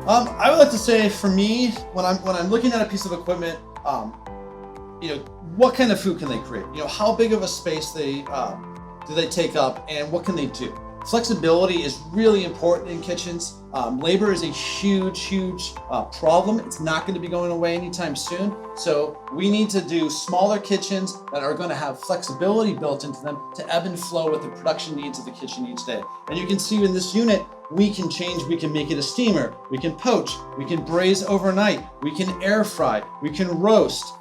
I would like to say, for me, when I'm looking at a piece of equipment, what kind of food can they create? How big of a space do they take up, and what can they do? Flexibility is really important in kitchens. Labor is a huge problem. It's not going to be going away anytime soon. So we need to do smaller kitchens that are going to have flexibility built into them to ebb and flow with the production needs of the kitchen each day. And you can see in this unit, we can change, we can make it a steamer, we can poach, we can braise overnight, we can air fry, we can roast,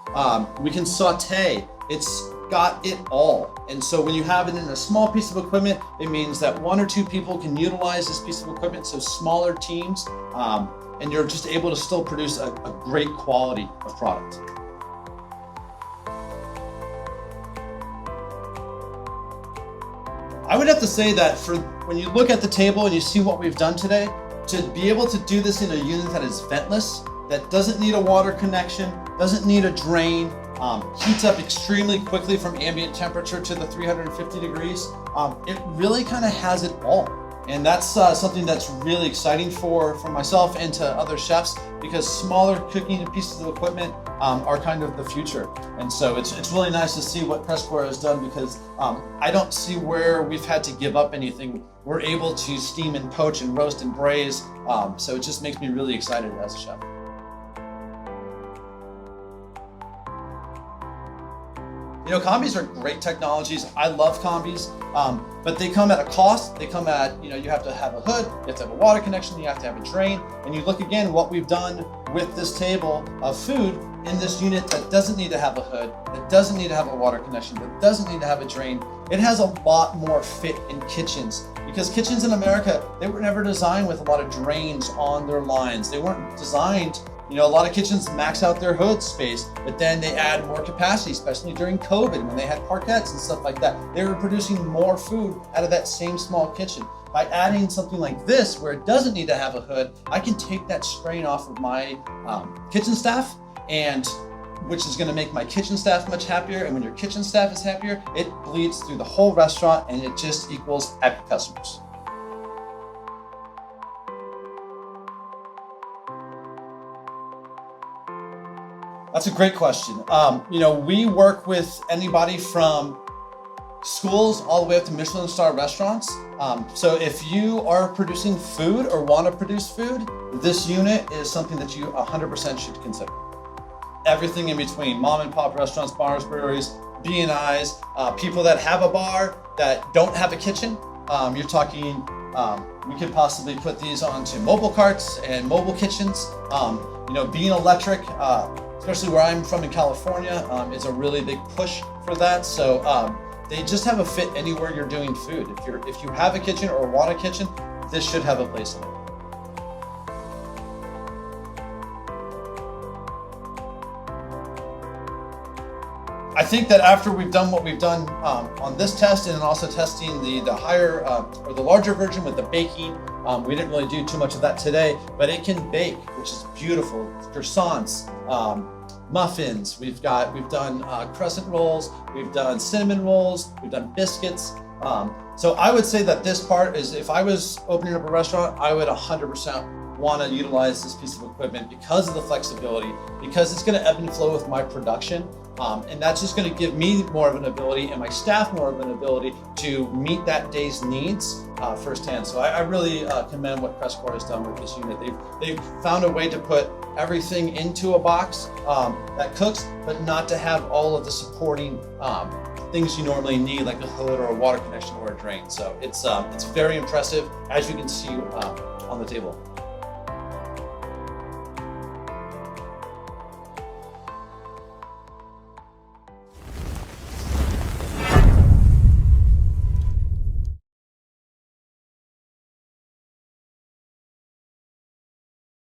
we can saute. It's got it all. And so when you have it in a small piece of equipment, it means that 1 or 2 people can utilize this piece of equipment, so smaller teams, and you're just able to still produce a great quality of product. I would have to say that when you look at the table and you see what we've done today, to be able to do this in a unit that is ventless, that doesn't need a water connection, doesn't need a drain, heats up extremely quickly from ambient temperature to the 350 degrees, it really kind of has it all. And that's something that's really exciting for myself and to other chefs, because smaller cooking pieces of equipment are kind of the future. And so it's really nice to see what Cres has done, because I don't see where we've had to give up anything. We're able to steam and poach and roast and braise. So it just makes me really excited as a chef. Combis are great technologies. I love combis, but they come at a cost. They come at, you have to have a hood, you have to have a water connection, you have to have a drain. And you look again what we've done with this table of food in this unit that doesn't need to have a hood, that doesn't need to have a water connection, that doesn't need to have a drain. It has a lot more fit in kitchens, because kitchens in America, they were never designed with a lot of drains on their lines. They weren't designed. A lot of kitchens max out their hood space, but then they add more capacity, especially during COVID when they had parquettes and stuff like that. They were producing more food out of that same small kitchen. By adding something like this, where it doesn't need to have a hood, I can take that strain off of my kitchen staff, and which is going to make my kitchen staff much happier. And when your kitchen staff is happier, it bleeds through the whole restaurant, and it just equals happy customers. That's a great question. We work with anybody from schools all the way up to Michelin star restaurants. So if you are producing food or want to produce food, this unit is something that you 100% should consider. Everything in between: mom and pop restaurants, bars, breweries, B&Is, people that have a bar that don't have a kitchen. You're talking, we could possibly put these onto mobile carts and mobile kitchens. Being electric, especially where I'm from in California, is a really big push for that. So they just have a fit anywhere you're doing food. If you have a kitchen or want a kitchen, this should have a place in it. I think that after we've done what we've done on this test, and also testing the higher or the larger version with the baking, we didn't really do too much of that today, but it can bake, which is beautiful. Croissants, muffins. We've done crescent rolls. We've done cinnamon rolls. We've done biscuits. So I would say that this part is, if I was opening up a restaurant, I would 100% want to utilize this piece of equipment because of the flexibility, because it's going to ebb and flow with my production. And that's just going to give me more of an ability, and my staff more of an ability, to meet that day's needs firsthand. So I really commend what Cres has done with this unit. They've found a way to put everything into a box that cooks, but not to have all of the supporting things you normally need, like a hood or a water connection or a drain. So it's very impressive, as you can see on the table.